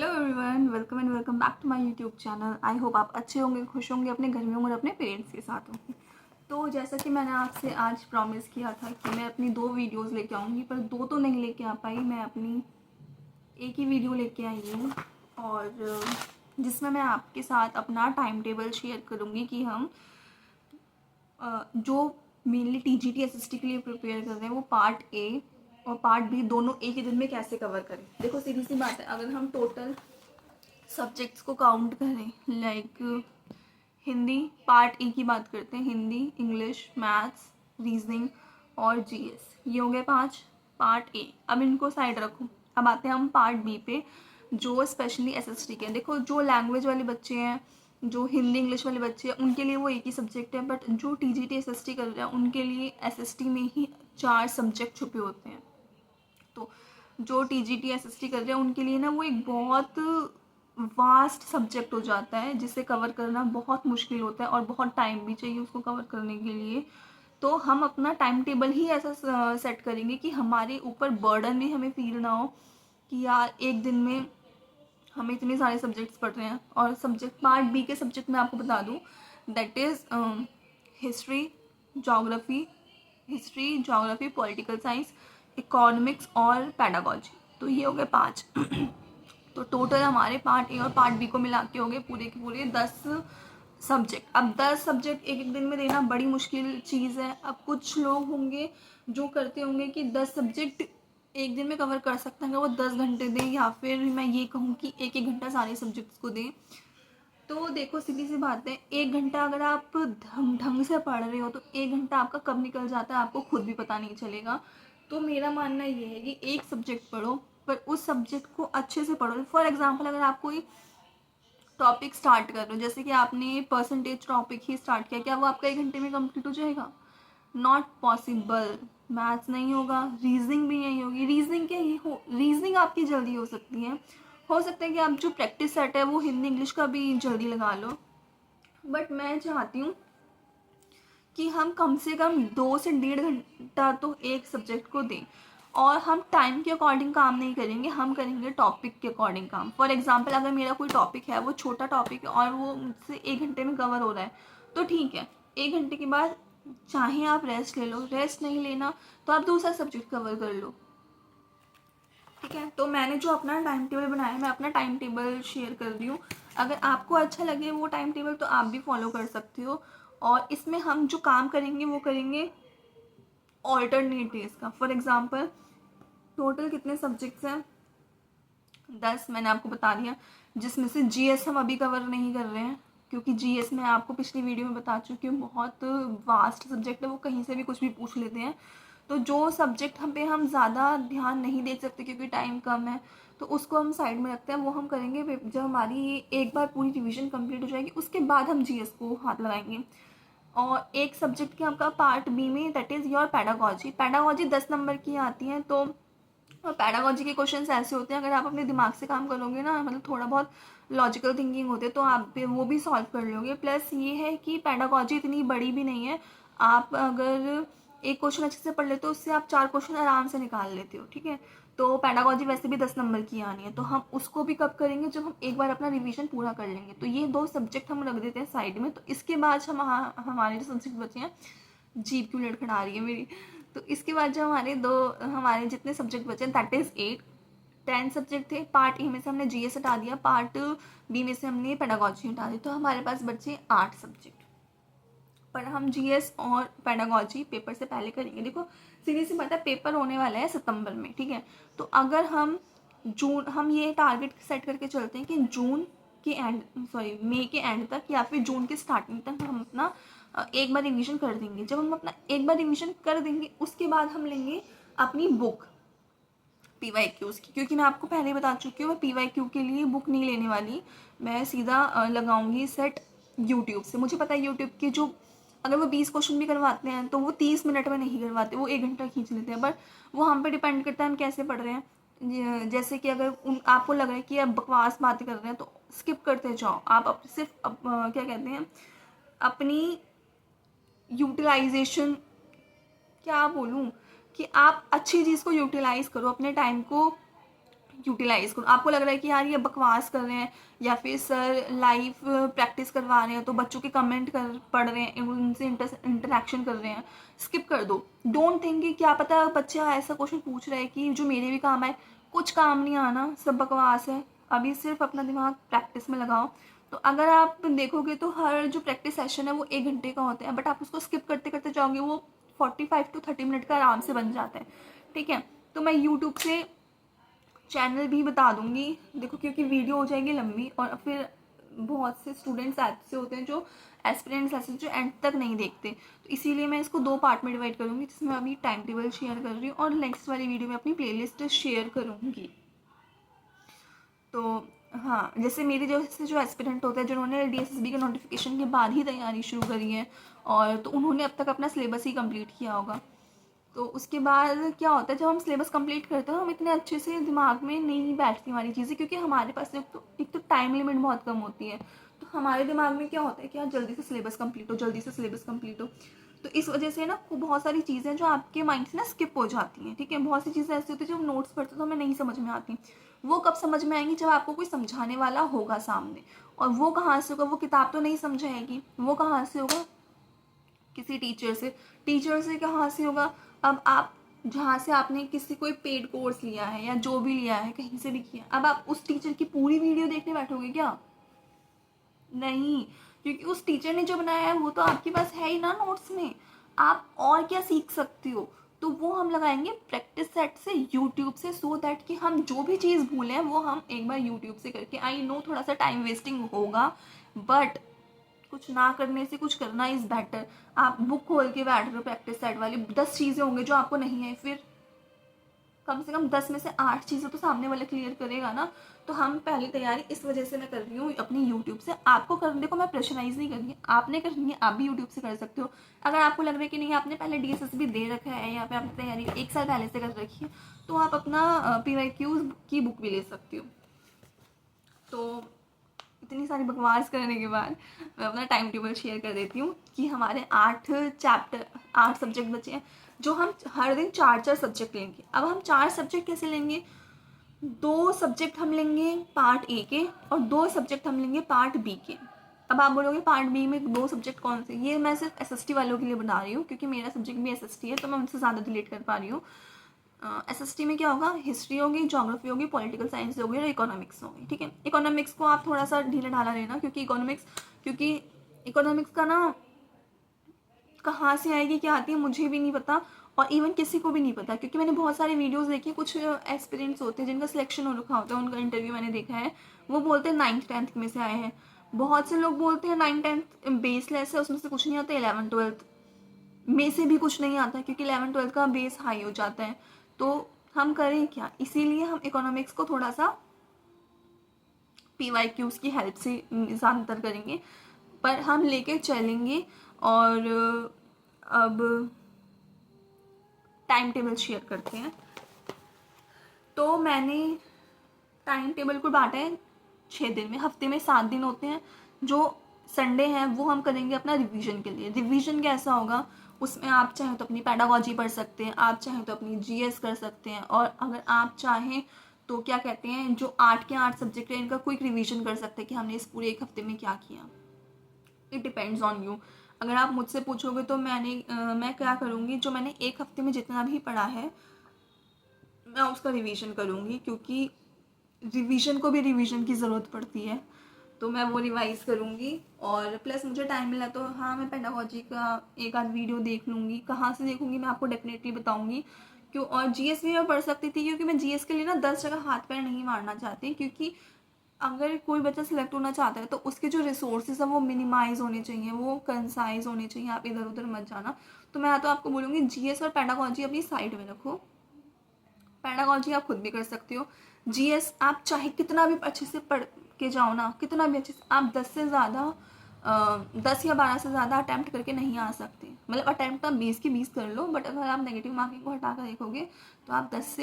Hello everyone, welcome and welcome back to my YouTube channel. I hope आप अच्छे होंगे, खुश होंगे, अपने घर में होंगे और अपने पेरेंट्स के साथ होंगे। तो जैसा कि मैंने आपसे आज प्रॉमिस किया था कि मैं अपनी 2 वीडियोस लेके आऊँगी, पर 2 तो नहीं लेके आ पाई। मैं अपनी एक ही वीडियो लेके आई हूँ और जिसमें मैं आपके साथ अपना टाइम टेबल शेयर करूँगी कि हम जो मेनली TGT SST के लिए प्रिपेयर कर रहे हैं वो पार्ट ए और पार्ट बी दोनों एक ही दिन में कैसे कवर करें। देखो सीधी सी बात है, अगर हम टोटल सब्जेक्ट्स को काउंट करें, लाइक हिंदी पार्ट ए की बात करते हैं, हिंदी, इंग्लिश, मैथ्स, रीजनिंग और GS, ये हो गए 5 पार्ट ए। अब इनको साइड रखो, अब आते हैं हम पार्ट बी पे, जो स्पेशली SST के हैं। देखो जो लैंग्वेज वाले बच्चे हैं, जो हिंदी इंग्लिश वाले बच्चे हैं, उनके लिए वो एक ही सब्जेक्ट है, बट जो TGT SST कर रहे हैं उनके लिए SST में ही 4 सब्जेक्ट छुपे होते हैं। तो जो TGT SST कर रहे हैं उनके लिए ना वो एक बहुत वास्ट सब्जेक्ट हो जाता है, जिसे कवर करना बहुत मुश्किल होता है और बहुत टाइम भी चाहिए उसको कवर करने के लिए। तो हम अपना टाइम टेबल ही ऐसा सेट करेंगे कि हमारे ऊपर बर्डन भी हमें फील ना हो कि यार एक दिन में हमें इतने सारे सब्जेक्ट्स पढ़ रहे हैं। और सब्जेक्ट पार्ट बी के सब्जेक्ट मैं आपको बता दूँ, that is history, geography, political science, economics और पैडागोजी। तो ये हो गए 5। तो टोटल हमारे पार्ट ए और पार्ट बी को मिला के हो गए पूरे के पूरे 10 सब्जेक्ट। अब 10 सब्जेक्ट एक एक दिन में देना बड़ी मुश्किल चीज़ है। अब कुछ लोग होंगे जो करते होंगे कि 10 सब्जेक्ट एक दिन में कवर कर सकते हैं, वो 10 घंटे दें, या फिर मैं ये कहूँ कि एक एक घंटा सारे सब्जेक्ट्स को दें। तो देखो सीधी सी बात है, 1 घंटा अगर आप ढंग से पढ़ रहे हो तो 1 घंटा आपका कब निकल जाता है आपको खुद भी पता नहीं चलेगा। तो मेरा मानना ये है कि एक सब्जेक्ट पढ़ो, पर उस सब्जेक्ट को अच्छे से पढ़ो। फॉर एग्जाम्पल, अगर आप कोई टॉपिक स्टार्ट कर रहे हो, जैसे कि आपने परसेंटेज टॉपिक ही स्टार्ट किया, क्या वो आपका 1 घंटे में कंप्लीट हो जाएगा? Not possible. मैथ्स नहीं होगा, रीजनिंग भी नहीं होगी। रीजनिंग क्या हो, रीजनिंग आपकी जल्दी हो सकती है। हो सकता है कि आप जो प्रैक्टिस सेट है वो हिंदी इंग्लिश का भी जल्दी लगा लो, बट मैं चाहती हूँ कि हम कम से कम 2 से 1.5 घंटा तो एक सब्जेक्ट को दें। और हम टाइम के अकॉर्डिंग काम नहीं करेंगे, हम करेंगे टॉपिक के अकॉर्डिंग काम। फॉर एग्जाम्पल, अगर मेरा कोई टॉपिक है, वो छोटा टॉपिक है और वो मुझसे 1 घंटे में कवर हो रहा है, तो ठीक है। 1 घंटे के बाद चाहे आप रेस्ट ले लो, रेस्ट नहीं लेना तो आप दूसरा सब्जेक्ट कवर कर लो, ठीक है। तो मैंने जो अपना टाइम टेबल बनाया है, मैं अपना टाइम टेबल शेयर कर रही हूँ। अगर आपको अच्छा लगे वो टाइम टेबल तो आप भी फॉलो कर सकते हो। और इसमें हम जो काम करेंगे वो करेंगे ऑल्टरनेट डेज का। फॉर एग्जाम्पल, टोटल कितने सब्जेक्ट्स हैं? 10 मैंने आपको बता दिया, जिसमें से GS हम अभी कवर नहीं कर रहे हैं, क्योंकि GS मैं आपको पिछली वीडियो में बता चुकी हूँ बहुत वास्ट सब्जेक्ट है, वो कहीं से भी कुछ भी पूछ लेते हैं। तो जो सब्जेक्ट हम पे हम ज़्यादा ध्यान नहीं दे सकते क्योंकि टाइम कम है, तो उसको हम साइड में रखते हैं। वो हम करेंगे जब हमारी एक बार पूरी रिवीजन कंप्लीट हो जाएगी, उसके बाद हम GS को हाथ लगाएंगे। और एक सब्जेक्ट की आपका पार्ट बी में, that is your pedagogy. Pedagogy 10 number की आती है। तो पैडागोजी के क्वेश्चंस ऐसे होते हैं, अगर आप अपने दिमाग से काम करोगे ना, मतलब थोड़ा बहुत लॉजिकल थिंकिंग होते हैं, तो आप वो भी सॉल्व कर लोगे। प्लस ये है कि पैडागोजी इतनी बड़ी भी नहीं है। आप अगर एक क्वेश्चन अच्छे से पढ़ लेते हो, उससे आप 4 क्वेश्चन आराम से निकाल लेते हो, ठीक है। तो पैडागोजी वैसे भी 10 नंबर की आनी है, तो हम उसको भी कब करेंगे? जब हम एक बार अपना रिवीजन पूरा कर लेंगे। तो ये 2 सब्जेक्ट हम रख देते हैं साइड में। तो इसके बाद हम हमारे जो सब्जेक्ट बचे हैं, जीभ क्यों लड़खड़ा रही है मेरी, तो इसके बाद जो हमारे जितने सब्जेक्ट बचे, दैट इज़ 8। 10 सब्जेक्ट थे। पार्ट ए में से हमने GS हटा दिया, पार्ट बी में से हमने पेडागोजी हटा दी, तो हमारे पास बचे 8 सब्जेक्ट। पर हम GS और पेडागोजी पेपर से पहले करेंगे। देखो सीधी सी बात है, पेपर होने वाला है सितंबर में, ठीक है। तो अगर हम ये टारगेट सेट करके चलते हैं कि मई के एंड तक या फिर जून के स्टार्टिंग तक हम अपना एक बार रिवीजन कर देंगे। जब हम अपना एक बार रिवीजन कर देंगे, उसके बाद हम लेंगे अपनी बुक PYQs की, क्योंकि मैं आपको पहले ही बता चुकी हूँ, मैं PYQ के लिए बुक नहीं लेने वाली। मैं सीधा लगाऊंगी सेट यूट्यूब से। मुझे पता है यूट्यूब के जो, अगर वो 20 क्वेश्चन भी करवाते हैं तो वो 30 मिनट में नहीं करवाते, वो 1 घंटा खींच लेते हैं। बट वो हम पे डिपेंड करता है हम कैसे पढ़ रहे हैं। जैसे कि अगर आपको लग रहा है कि आप बकवास बातें कर रहे हैं, तो स्किप करते जाओ। आप सिर्फ क्या कहते हैं, अपनी यूटिलाइजेशन, क्या बोलूँ, कि आप अच्छी चीज़ को यूटिलाइज करो, अपने टाइम को यूटिलाइज करूँ। आपको लग रहा है कि यार ये बकवास कर रहे हैं या फिर सर लाइव प्रैक्टिस करवा रहे हैं तो बच्चों के कमेंट कर पढ़ रहे हैं, उनसे इंटरेक्शन कर रहे हैं, स्किप कर दो। डोंट थिंक कि क्या पता बच्चा ऐसा क्वेश्चन पूछ रहा है कि जो मेरे भी काम आए। कुछ काम नहीं आना, सब बकवास है। अभी सिर्फ अपना दिमाग प्रैक्टिस में लगाओ। तो अगर आप देखोगे तो हर जो प्रैक्टिस सेशन है वो 1 घंटे का होता है, बट आप उसको स्किप करते करते जाओगे वो 45 to 30 मिनट का आराम से बन जाता है। ठीक है, तो मैं यूट्यूब से चैनल भी बता दूंगी, देखो क्योंकि वीडियो हो जाएगी लंबी और फिर बहुत से स्टूडेंट्स ऐसे होते हैं जो एस्पिरेंट्स ऐसे जो एंड तक नहीं देखते, तो इसीलिए मैं इसको 2 पार्ट में डिवाइड करूँगी, जिसमें मैं अभी टाइम टेबल शेयर कर रही हूँ और नेक्स्ट वाली वीडियो में अपनी प्लेलिस्ट शेयर करूँगी। तो हाँ, जैसे मेरे जो एस्पिरेंट होते हैं जिन्होंने DSSB के नोटिफिकेशन के बाद ही तैयारी शुरू करी है, और तो उन्होंने अब तक अपना सिलेबस ही कंप्लीट किया होगा। तो उसके बाद क्या होता है, जब हम सिलेबस कंप्लीट करते हैं हम इतने अच्छे से दिमाग में नहीं बैठती हमारी चीज़ें, क्योंकि हमारे पास एक तो टाइम लिमिट बहुत कम होती है। तो हमारे दिमाग में क्या होता है कि यार जल्दी से सिलेबस कंप्लीट हो, जल्दी से सिलेबस कंप्लीट हो। तो इस वजह से ना बहुत सारी चीज़ें जो आपके माइंड से ना स्किप हो जाती हैं। ठीक है, बहुत सी चीज़ें ऐसी होती हैं जो हम नोट्स पढ़ते तो हमें नहीं समझ में आती। वो कब समझ में आएंगी, जब आपको कोई समझाने वाला होगा सामने। और वो कहाँ से होगा, वो किताब तो नहीं समझाएगी, वो कहाँ से होगा, किसी टीचर से। टीचर से कहाँ से होगा, अब आप जहाँ से आपने किसी कोई पेड कोर्स लिया है या जो भी लिया है कहीं से भी किया, अब आप उस टीचर की पूरी वीडियो देखने बैठोगे क्या? नहीं, क्योंकि उस टीचर ने जो बनाया है वो तो आपके पास है ही ना नोट्स में। आप और क्या सीख सकती हो? तो वो हम लगाएंगे प्रैक्टिस सेट से, यूट्यूब से, सो दैट कि हम जो भी चीज़ भूलें वो हम एक बार यूट्यूब से करके, आई नो थोड़ा सा टाइम वेस्टिंग होगा, बट कुछ ना करने से कुछ करना इज़ बेटर। आप बुक खोल के बैठ रहे हो प्रैक्टिस सेट वाली, 10 चीज़ें होंगी जो आपको नहीं है, फिर कम से कम 10 में से 8 चीज़ें तो सामने वाले क्लियर करेगा ना। तो हम पहली तैयारी इस वजह से मैं कर रही हूँ अपनी यूट्यूब से। आपको कर, देखो मैं प्रेशराइज नहीं कर रही, आपने करनी है, आप भी यूट्यूब से कर सकते हो। अगर आपको लग रहा है कि नहीं आपने पहले DSSB दे रखा है या फिर आपने तैयारी 1 साल पहले से कर रखी है, तो आप अपना PYQ की बुक भी ले सकते हो। तो इतनी सारी बकवास करने के बाद मैं अपना टाइम टेबल शेयर कर देती हूँ कि हमारे 8 सब्जेक्ट बचे हैं, जो हम हर दिन 4 सब्जेक्ट लेंगे। अब हम 4 सब्जेक्ट कैसे लेंगे, 2 सब्जेक्ट हम लेंगे पार्ट ए के और 2 सब्जेक्ट हम लेंगे पार्ट बी के। अब आप बोलोगे पार्ट बी में 2 सब्जेक्ट कौन से, ये मैं सिर्फ SST वालों के लिए बना रही हूँ, क्योंकि मेरा सब्जेक्ट भी SST है तो मैं उनसे ज़्यादा रिलेट कर पा रही हूँ। SST में क्या होगा, हिस्ट्री होगी, ज्योग्राफी होगी, पॉलिटिकल साइंस होगी और इकोनॉमिक्स होगी। ठीक है, इकोनॉमिक्स को आप थोड़ा सा ढीला ढाला लेना, क्योंकि इकोनॉमिक्स का ना कहाँ से आएगी क्या आती है मुझे भी नहीं पता, और इवन किसी को भी नहीं पता, क्योंकि मैंने बहुत सारे वीडियोस देखे। कुछ एस्पिरेंट्स होते हैं जिनका सिलेक्शन हो रखा होता है, उनका इंटरव्यू मैंने देखा है, वो बोलते हैं 9th-10th में से आए हैं। बहुत से लोग बोलते हैं 9th-10th बेसलेस है, उसमें से कुछ नहीं आता। 11th-12th में से भी कुछ नहीं आता, क्योंकि 11th-12th का बेस हाई हो जाता है। तो हम करें क्या, इसीलिए हम इकोनॉमिक्स को थोड़ा सा PYQs की हेल्प से ज़्यादातर करेंगे, पर हम लेके चलेंगे। और अब टाइम टेबल शेयर करते हैं। तो मैंने टाइम टेबल को बांटा है 6 दिन में, हफ्ते में 7 दिन होते हैं। जो संडे हैं वो हम करेंगे अपना रिवीजन के लिए। रिवीजन कैसा होगा, उसमें आप चाहें तो अपनी पैडागॉजी पढ़ सकते हैं, आप चाहें तो अपनी GS कर सकते हैं, और अगर आप चाहें तो क्या कहते हैं, जो 8 के 8 सब्जेक्ट हैं इनका क्विक रिवीजन कर सकते हैं कि हमने इस पूरे 1 हफ्ते में क्या किया। It depends on you. अगर आप मुझसे पूछोगे तो मैं क्या करूँगी, जो मैंने 1 हफ्ते में जितना भी पढ़ा है मैं उसका रिवीजन करूँगी, क्योंकि रिवीजन को भी रिवीजन की ज़रूरत पड़ती है, तो मैं वो रिवाइज़ करूँगी। और प्लस मुझे टाइम मिला तो हाँ मैं पेडागॉजी का एक आध वीडियो देख लूँगी। कहाँ से देखूँगी मैं आपको डेफिनेटली बताऊँगी। क्यों, और GS भी मैं पढ़ सकती थी, क्योंकि मैं GS के लिए ना 10 जगह हाथ पैर नहीं मारना चाहती, क्योंकि अगर कोई बच्चा सिलेक्ट होना चाहता है तो उसके जो रिसोर्सेज हैं वो मिनिमाइज़ होने चाहिए, वो कंसाइज होने चाहिए, आप इधर उधर मत जाना। तो मैं तो आपको बोलूँगी GS और पेडागॉजी अपनी साइड में रखो। पैडागॉजी आप खुद भी कर सकते हो। GS आप चाहे कितना भी अच्छे से पढ़ के जाओ ना, कितना भी अच्छे से, आप 10 या 12 से ज़्यादा अटैम्प्ट करके नहीं आ सकते। मतलब अटैम्प्ट आप 20 की 20 कर लो, बट अगर आप नेगेटिव मार्किंग को हटा कर देखोगे तो आप 10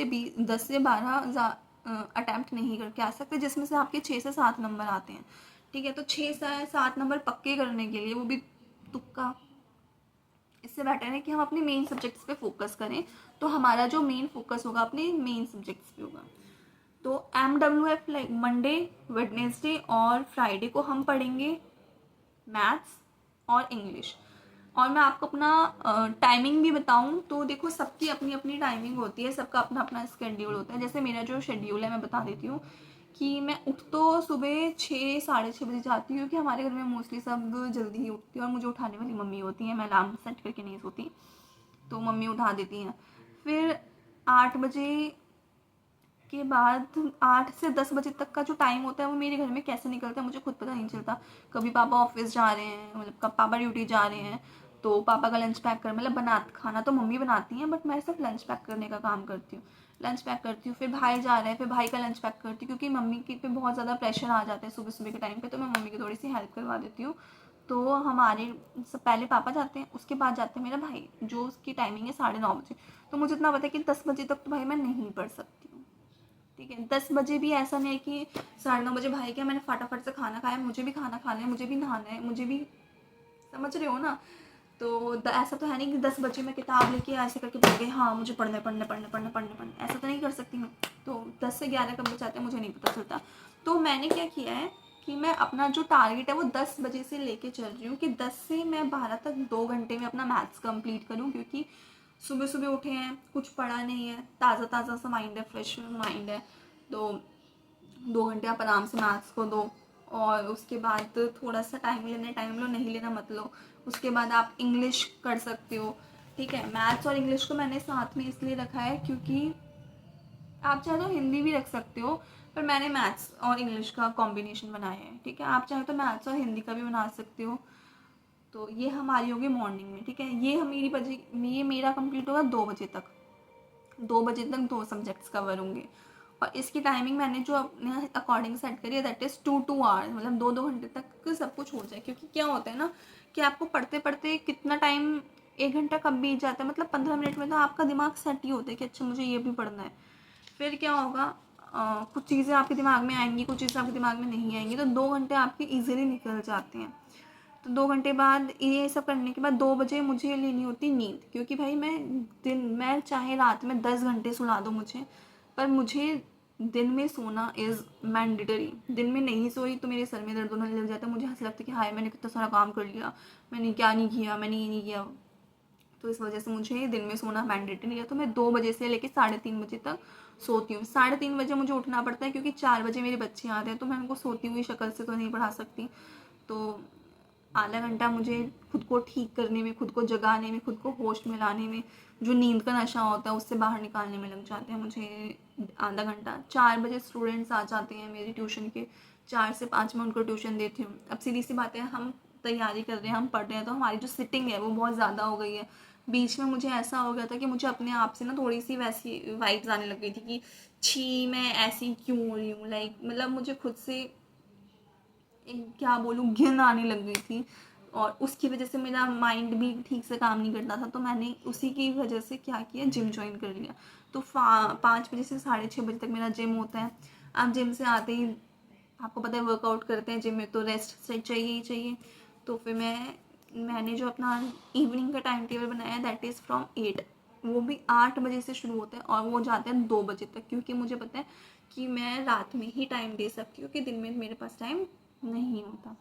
से 12 अटैम्प्ट नहीं करके आ सकते, जिसमें से आपके 6 से 7 नंबर आते हैं। ठीक है, तो 6 से 7 नंबर पक्के करने के लिए, वो भी तुक्का, इससे बेटर है कि हम अपने मेन सब्जेक्ट्स पे फोकस करें। तो हमारा जो मेन फोकस होगा अपने मेन सब्जेक्ट्स पे होगा। तो MWF लाइक मंडे, वेडनेसडे और फ्राइडे को हम पढ़ेंगे मैथ्स और इंग्लिश। और मैं आपको अपना टाइमिंग भी बताऊं तो देखो, सबकी अपनी अपनी टाइमिंग होती है, सबका अपना अपना स्केड्यूल होता है। जैसे मेरा जो शेड्यूल है मैं बता देती हूँ कि मैं उठ तो सुबह 6 साढ़े 6 बजे जाती हूँ, क्योंकि हमारे घर में मोस्टली सब जल्दी ही उठती है और मुझे उठाने वाली मम्मी होती हैं, मैं अलार्म सेट करके नहीं सोती, तो मम्मी उठा देती हैं। फिर 8 बजे के बाद 8 से 10 बजे तक का जो टाइम होता है वो मेरे घर में कैसे निकलता है मुझे खुद पता नहीं चलता। कभी पापा ऑफिस जा रहे हैं, मतलब कब पापा ड्यूटी जा रहे हैं, तो पापा का लंच पैक कर, मतलब बना खाना तो मम्मी बनाती हैं, बट मैं सिर्फ लंच पैक करने का काम करती हूँ। लंच पैक करती हूँ, फिर भाई जा रहा है, फिर भाई का लंच पैक करती हूँ, क्योंकि मम्मी के पे बहुत ज़्यादा प्रेशर आ जाता है सुबह सुबह के टाइम पे, तो मैं मम्मी की थोड़ी सी हेल्प करवा देती हूँ। तो हमारे सब पहले पापा जाते हैं, उसके बाद जाते हैं मेरा भाई, जो उसकी टाइमिंग है 9:30 बजे। तो मुझे इतना पता है कि 10 बजे तक तो भाई मैं नहीं पढ़ सकती हूँ। ठीक है, 10 बजे भी ऐसा नहीं है कि 9:30 बजे भाई क्या, मैंने फटाफट से खाना खाया, मुझे भी खाना खाना है, मुझे भी नहाना है, मुझे भी, समझ रहे हो ना। तो ऐसा तो है नहीं कि 10 बजे मैं किताब लेके ऐसे करके बैठ गई, हाँ मुझे पढ़ना है पढ़ना है पढ़ना है पढ़ना है पढ़ना है पढ़ना है, ऐसा तो नहीं कर सकती मैं। तो 10 से 11 कब बचाते हैं मुझे नहीं पता चलता। तो मैंने क्या किया है कि मैं अपना जो टारगेट है वो 10 बजे से लेके चल रही हूँ कि 10 से मैं 12 तक 2 घंटे में अपना मैथ्स कंप्लीट करूँ, क्योंकि सुबह सुबह उठे हैं, कुछ पढ़ा नहीं है, ताज़ा ताज़ा सा माइंड है, फ्रेश माइंड है, तो 2 घंटे आप आराम से मैथ्स को दो। और उसके बाद थोड़ा सा टाइम लेना, टाइम लो, नहीं लेना मत लो। उसके बाद आप इंग्लिश कर सकते हो। ठीक है, मैथ्स और इंग्लिश को मैंने साथ में इसलिए रखा है क्योंकि आप चाहे तो हिंदी भी रख सकते हो, पर मैंने मैथ्स और इंग्लिश का कॉम्बिनेशन बनाया है। ठीक है, आप चाहे तो मैथ्स और हिंदी का भी बना सकते हो। तो ये हमारी होगी मॉर्निंग में। ठीक है, ये मेरा कंप्लीट होगा 2 बजे तक। 2 बजे तक 2 सब्जेक्ट्स कवर होंगे। और इसकी टाइमिंग मैंने जो अपने अकॉर्डिंग सेट करी है, दैट इज़ 2 2 आवर्स, मतलब 2 2 घंटे तक सब कुछ हो जाए। क्योंकि क्या होता है ना कि आपको पढ़ते पढ़ते कितना टाइम, 1 घंटा कब बीत जाता है, मतलब 15 मिनट में तो आपका दिमाग सेट ही होता है कि अच्छा मुझे ये भी पढ़ना है। फिर क्या होगा, कुछ चीज़ें आपके दिमाग में आएंगी, कुछ चीज़ें आपके दिमाग में नहीं आएंगी, तो 2 घंटे आपके ईजिली निकल जाते हैं। तो 2 घंटे बाद ये सब करने के बाद 2 बजे मुझे लेनी होती नींद, क्योंकि भाई मैं चाहे रात में 10 घंटे सुला दो मुझे, पर मुझे दिन में सोना इज़ मैंडेटरी। दिन में नहीं सोई तो मेरे सर में दर्द होने लग जाता है, मुझे ऐसा लगता है कि हाय मैंने कितना सारा काम कर लिया, मैंने क्या नहीं किया, मैंने ये नहीं किया। तो इस वजह से मुझे दिन में सोना मैंडेटरी है। तो मैं 2 बजे से लेकर 3:30 बजे तक सोती हूँ। 3:30 बजे मुझे उठना पड़ता है, क्योंकि 4 बजे मेरे बच्चे आते हैं, तो मैं उनको सोती हुई शक्ल से तो नहीं पढ़ा सकती। तो आधा घंटा मुझे खुद को ठीक करने में, खुद को जगाने में, खुद को होश में लाने में, जो नींद का नशा होता है उससे बाहर निकालने में लग जाते हैं मुझे आधा घंटा। 4 बजे स्टूडेंट्स आ जाते हैं मेरी ट्यूशन के, 4 से 5 मैं उनको ट्यूशन देती हूँ। अब सीधी सी बात है, हम तैयारी कर रहे हैं, हम पढ़ रहे हैं, तो हमारी जो सिटिंग है वो बहुत ज़्यादा हो गई है। बीच में मुझे ऐसा हो गया था कि मुझे अपने आप से ना थोड़ी सी वैसी वाइब्स आने लग गई थी कि छी मैं ऐसी क्यों हो रही हूँ, लाइक मतलब मुझे खुद से क्या बोलूँ, घिन आने लग गई थी। और उसकी वजह से मेरा माइंड भी ठीक से काम नहीं करता था, तो मैंने उसी की वजह से क्या किया, जिम ज्वाइन कर लिया। तो 5 बजे से 6:30 बजे तक मेरा जिम होता है। आप जिम से आते ही, आपको पता है वर्कआउट करते हैं जिम में तो रेस्ट से चाहिए ही चाहिए। तो फिर मैंने जो अपना इवनिंग का टाइम टेबल बनाया है, दैट इज़ फ्रॉम 8, वो भी 8 बजे से शुरू होता है और वो जाते हैं 2 बजे तक, क्योंकि मुझे पता है कि मैं रात में ही टाइम दे सकती हूँ, कि दिन में मेरे पास टाइम नहीं होता।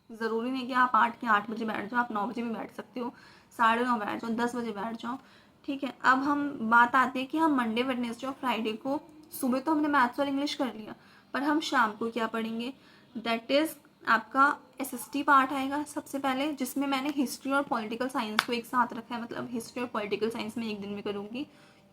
ज़रूरी नहीं कि आप 8 के 8 बजे बैठ जाओ, आप 9 बजे भी बैठ सकते हो, 9:30 बैठ जाओ, 10 बजे बैठ जाओ। ठीक है, अब हम बात आती है कि हम मंडे, वेडनेसडे और फ्राइडे को, सुबह तो हमने मैथ्स और इंग्लिश कर लिया, पर हम शाम को क्या पढ़ेंगे, दैट इज़ आपका SST पार्ट आएगा सबसे पहले, जिसमें मैंने हिस्ट्री और पॉलिटिकल साइंस को एक साथ रखा है। मतलब हिस्ट्री और पॉलिटिकल साइंस में एक दिन में करूँगी।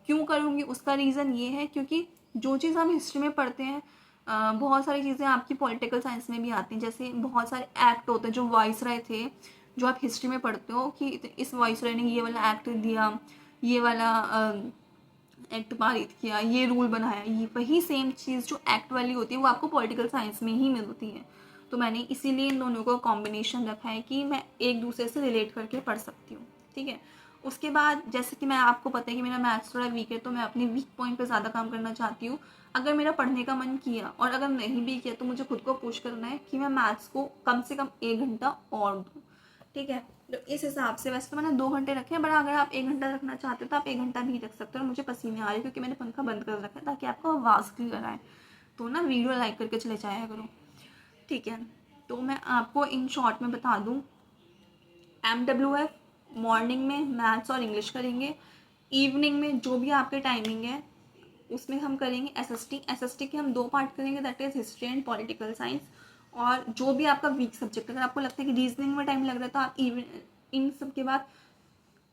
क्यों करूँगी, उसका रीज़न ये है क्योंकि जो चीज़ हम हिस्ट्री में पढ़ते हैं, बहुत सारी चीज़ें आपकी पॉलिटिकल साइंस में भी आती हैं। जैसे बहुत सारे एक्ट होते हैं जो वाइसराय थे, जो आप हिस्ट्री में पढ़ते हो कि इस वाइसराय ने ये वाला एक्ट दिया, ये वाला एक्ट पारित किया, ये रूल बनाया, ये वही सेम चीज़ जो एक्ट वाली होती है वो आपको पॉलिटिकल साइंस में ही मिलती है। तो मैंने इसीलिए इन दोनों का कॉम्बिनेशन रखा है कि मैं एक दूसरे से रिलेट करके पढ़ सकती हूँ। ठीक है, उसके बाद जैसे कि मैं, आपको पता है कि मेरा मैथ्स थोड़ा वीक है, तो मैं अपने वीक पॉइंट पे ज़्यादा काम करना चाहती हूँ। अगर मेरा पढ़ने का मन किया और अगर नहीं भी किया, तो मुझे खुद को पुश करना है कि मैं मैथ्स को कम से कम 1 घंटा और दूँ। ठीक है। तो इस हिसाब से वैसे तो मैंने 2 घंटे रखे हैं, बट अगर आप 1 घंटा रखना चाहते हो तो आप 1 घंटा भी रख सकते हो। और मुझे पसीने आ रहे हैं क्योंकि मैंने पंखा बंद कर रखा है ताकि आपको आवाज़ क्लियर आए। तो ना वीडियो लाइक करके चले जाया करो, ठीक है। तो मैं आपको इन शॉर्ट में बता दूँ, MWF मॉर्निंग में मैथ्स और इंग्लिश करेंगे, इवनिंग में जो भी आपके टाइमिंग है उसमें हम करेंगे SST के हम 2 पार्ट करेंगे, that is history and political science. और जो भी आपका वीक सब्जेक्ट, अगर आपको लगता है कि रीजनिंग में टाइम लग रहा है तो आप इन सब के बाद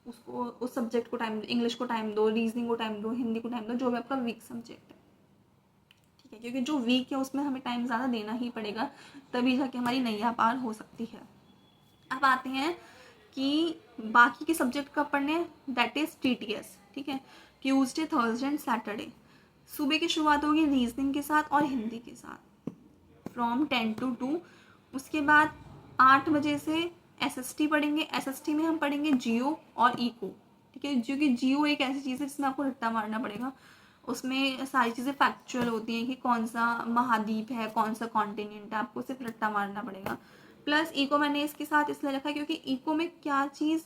उसको उस सब्जेक्ट को टाइम दो, इंग्लिश को टाइम दो, रीजनिंग को टाइम दो, हिंदी को टाइम दो, जो भी आपका वीक सब्जेक्ट है, ठीक है। क्योंकि जो वीक है उसमें हमें टाइम ज़्यादा देना ही पड़ेगा, तभी जाके हमारी नैया पार हो सकती है। अब आते हैं कि बाकी के सब्जेक्ट कब पढ़ने हैं, दैट इज़ TTS, ठीक है। ट्यूसडे, थर्सडे एंड सैटरडे सुबह की शुरुआत होगी रीजनिंग के साथ और हिंदी के साथ फ्रॉम 10 to 2। उसके बाद 8 बजे से SST पढ़ेंगे। SST में हम पढ़ेंगे जियो और इको, ठीक है। जो कि जियो एक ऐसी चीज़ है जिसमें आपको रट्टा मारना पड़ेगा। उसमें सारी चीज़ें फैक्चुअल होती हैं कि कौन सा महाद्वीप है, कौन सा कॉन्टिनेंट है, आपको सिर्फ रट्टा मारना पड़ेगा। प्लस इको मैंने इसके साथ इसलिए रखा है क्योंकि इको में क्या चीज़,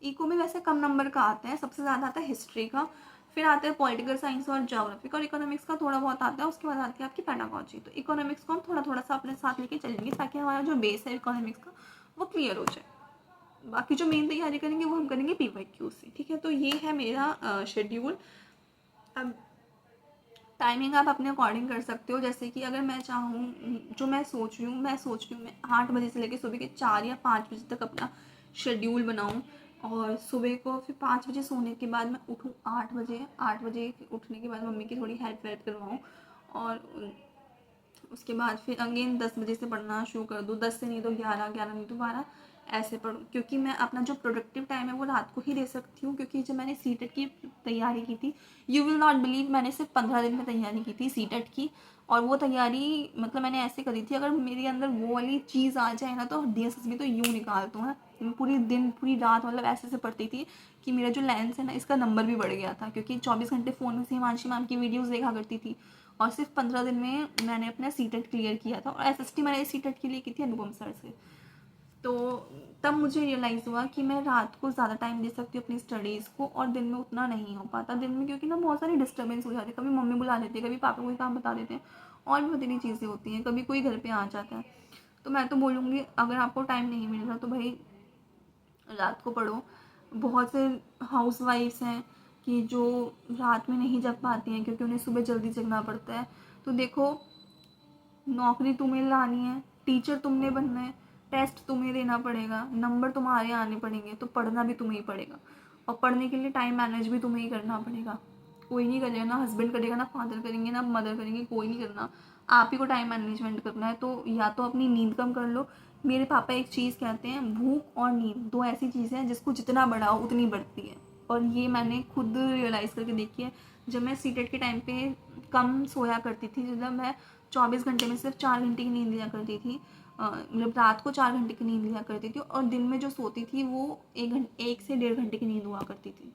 इको में वैसे कम नंबर का आता है, सबसे ज़्यादा आता है हिस्ट्री का, फिर आता है पॉलिटिकल साइंस और ज्योग्राफी का, और इकोनॉमिक्स का थोड़ा बहुत आता है, उसके बाद आती है आपकी पेडागॉजी। तो इकोनॉमिक्स को हम थोड़ा थोड़ा सा अपने साथ लेके चलेंगे ताकि हमारा जो बेस है इकोनॉमिक्स का वो क्लियर हो जाए। बाकी जो मेन तैयारी करेंगे वो हम करेंगे PYQ से, ठीक है। तो ये है मेरा शेड्यूल। अब टाइमिंग आप अपने अकॉर्डिंग कर सकते हो, जैसे कि अगर मैं चाहूँ, जो मैं सोच रही हूँ मैं 8 बजे से लेकर सुबह के 4 या 5 बजे तक अपना शेड्यूल बनाऊँ, और सुबह को फिर 5 बजे सोने के बाद मैं उठूँ 8 बजे उठने के बाद मम्मी की थोड़ी हेल्प वेल्प करवाऊँ, और उसके बाद फिर अगेन 10 बजे से पढ़ना शुरू कर दूँ, 10 से नहीं तो 11, 11 नहीं तो 12 ऐसे पढ़ूँ, क्योंकि मैं अपना जो प्रोडक्टिव टाइम है वो रात को ही दे सकती हूँ। क्योंकि जब मैंने सीटेट की तैयारी की थी, यू विल नॉट बिलीव, मैंने सिर्फ 15 दिन में तैयारी की थी सीटेट की। और वो तैयारी मतलब मैंने ऐसे करी थी, अगर मेरे अंदर वो वाली चीज़ आ जाए ना तो DSS में तो यूँ निकाल दूँ। मैं पूरी दिन पूरी रात मतलब ऐसे से पढ़ती थी कि मेरा जो लेंस है ना इसका नंबर भी बढ़ गया था, क्योंकि 24 घंटे फ़ोन में से हिमांशी मैम की वीडियोज़ देखा करती थी। और सिर्फ 15 दिन में मैंने अपना सीटेट क्लियर किया था, और SST मैंने सीटेट के लिए की थी अनुपम सर से। तो तब मुझे रियलाइज़ हुआ कि मैं रात को ज़्यादा टाइम दे सकती हूँ अपनी स्टडीज़ को, और दिन में उतना नहीं हो पाता। दिन में क्योंकि ना बहुत सारी डिस्टर्बेंस हो जाती है, कभी मम्मी बुला लेती है, कभी पापा कोई काम बता देते हैं, और भी बहुत चीज़ें होती हैं, कभी कोई घर पे आ जाता है। तो मैं तो बोलूँगी अगर आपको टाइम नहीं मिल रहा तो भाई रात को पढ़ो। बहुत से हाउस वाइफ्स हैं कि जो रात में नहीं जग पाती हैं क्योंकि उन्हें सुबह जल्दी जगना पड़ता है। तो देखो, नौकरी तुम्हें लानी है, टीचर तुमने बनना है, टेस्ट तुम्हें देना पड़ेगा, नंबर तुम्हारे आने पड़ेंगे, तो पढ़ना भी तुम्हें ही पड़ेगा। और पढ़ने के लिए टाइम मैनेज भी तुम्हें ही करना पड़ेगा। कोई नहीं करेगा, ना हस्बैंड करेगा, ना फादर करेंगे, ना मदर करेंगे, कोई नहीं करना, आप ही को टाइम मैनेजमेंट करना है। तो या तो अपनी नींद कम कर लो। मेरे पापा एक चीज़ कहते हैं, भूख और नींद 2 ऐसी चीज़ें हैं जिसको जितना बढ़ाओ उतनी बढ़ती है। और ये मैंने खुद रियलाइज़ करके देखी है। जब मैं सीटेट के टाइम पे कम सोया करती थी, जब मैं 24 घंटे में सिर्फ 4 घंटे की नींद लिया करती थी, मतलब रात को 4 घंटे की नींद लिया करती थी, और दिन में जो सोती थी वो 1 से 1.5 घंटे की नींद हुआ करती थी।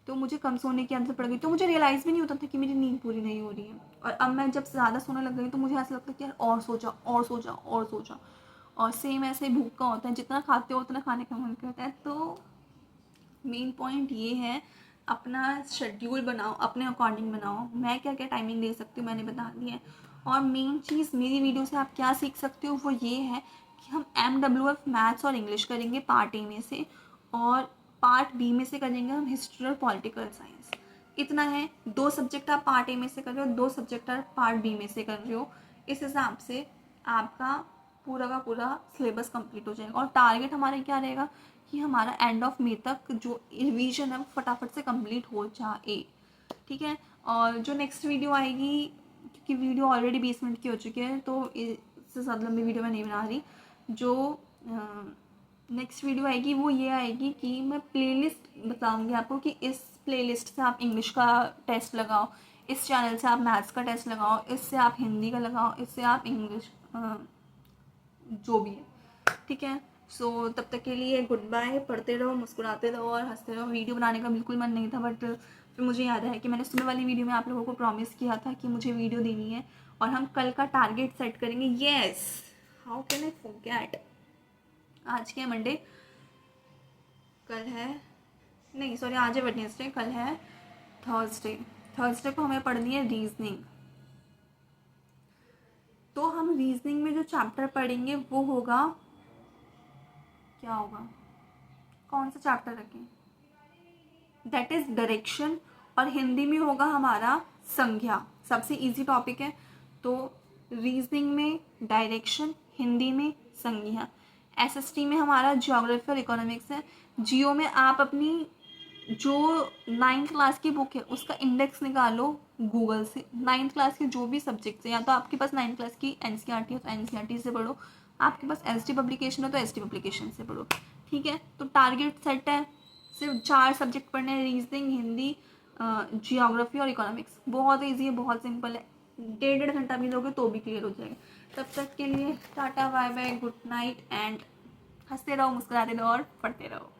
तो मुझे कम सोने की आदत पड़ गई, तो मुझे रियलाइज़ भी नहीं होता था कि मेरी नींद पूरी नहीं हो रही है। और अब मैं जब ज़्यादा सोने लग गई तो मुझे ऐसा लगता है कि यार और सो जा, और सो जा, और सो जा। और सेम ऐसे ही भूख का होता है, जितना खाते हो उतना खाने का मन करता है। तो मेन पॉइंट ये है, अपना शेड्यूल बनाओ, अपने अकॉर्डिंग बनाओ। मैं क्या क्या टाइमिंग दे सकती हूँ मैंने बता दी है। और मेन चीज़ मेरी वीडियो से आप क्या सीख सकते हो वो ये है कि हम MWF मैथ्स और इंग्लिश करेंगे पार्ट ए में से, और पार्ट बी में से करेंगे हम हिस्ट्री और पॉलिटिकल साइंस। इतना है, 2 सब्जेक्ट आप पार्ट ए में से कर रहे हो, 2 सब्जेक्ट आप पार्ट बी में से कर रहे हो। इस हिसाब से आपका पूरा का पूरा सिलेबस कंप्लीट हो जाएगा। और टारगेट हमारा क्या रहेगा कि हमारा एंड ऑफ मे तक जो रिवीजन है वो फटाफट से कंप्लीट हो जाए, ठीक है। और जो नेक्स्ट वीडियो आएगी, क्योंकि वीडियो ऑलरेडी 20 मिनट की हो चुकी है तो इससे ज़्यादा लंबी वीडियो मैं नहीं बना रही। जो नेक्स्ट वीडियो आएगी वो ये आएगी कि मैं प्लेलिस्ट बताऊंगी आपको कि इस प्लेलिस्ट से आप इंग्लिश का टेस्ट लगाओ, इस चैनल से आप मैथ्स का टेस्ट लगाओ, इससे आप हिंदी का लगाओ, इससे आप इंग्लिश जो भी है, ठीक है। सो तब तक के लिए गुड बाय। पढ़ते रहो, मुस्कुराते रहो और हंसते रहो। वीडियो बनाने का बिल्कुल मन नहीं था, बट फिर मुझे याद है कि मैंने सुबह वाली वीडियो में आप लोगों को प्रॉमिस किया था कि मुझे वीडियो देनी है, और हम कल का टारगेट सेट करेंगे। Yes, how can I forget. आज क्या है, मंडे, कल है, नहीं सॉरी आज है वेडनेसडे, कल है थर्सडे। थर्सडे को हमें पढ़नी है रीजनिंग। तो हम रीजनिंग में जो चैप्टर पढ़ेंगे वो होगा, क्या होगा, कौन सा चैप्टर रखें, दैट इज डायरेक्शन, और हिंदी में होगा हमारा संज्ञा, सबसे इजी टॉपिक है। तो रीजनिंग में डायरेक्शन, हिंदी में संज्ञा। एसएसटी में हमारा ज्योग्राफी और इकोनॉमिक्स है। जियो में आप अपनी जो 9th क्लास की बुक है उसका इंडेक्स निकालो गूगल से, 9th क्लास के जो भी सब्जेक्ट्स हैं, या तो आपके पास 9th क्लास की एनसीईआरटी है तो एनसीईआरटी से पढ़ो, आपके पास एसटी पब्लिकेशन है तो एसटी पब्लिकेशन से पढ़ो, ठीक है। तो टारगेट सेट है, सिर्फ 4 सब्जेक्ट पढ़ने हैं, रीजनिंग, हिंदी, जियोग्राफी और इकोनॉमिक्स। बहुत ईजी है, बहुत सिंपल है, 1.5 घंटा भी लोगे तो भी क्लियर हो जाएगा। तब तक के लिए tata bye bye, good night, and हंसते रहो, मुस्कुराते रहो और पढ़ते रहो।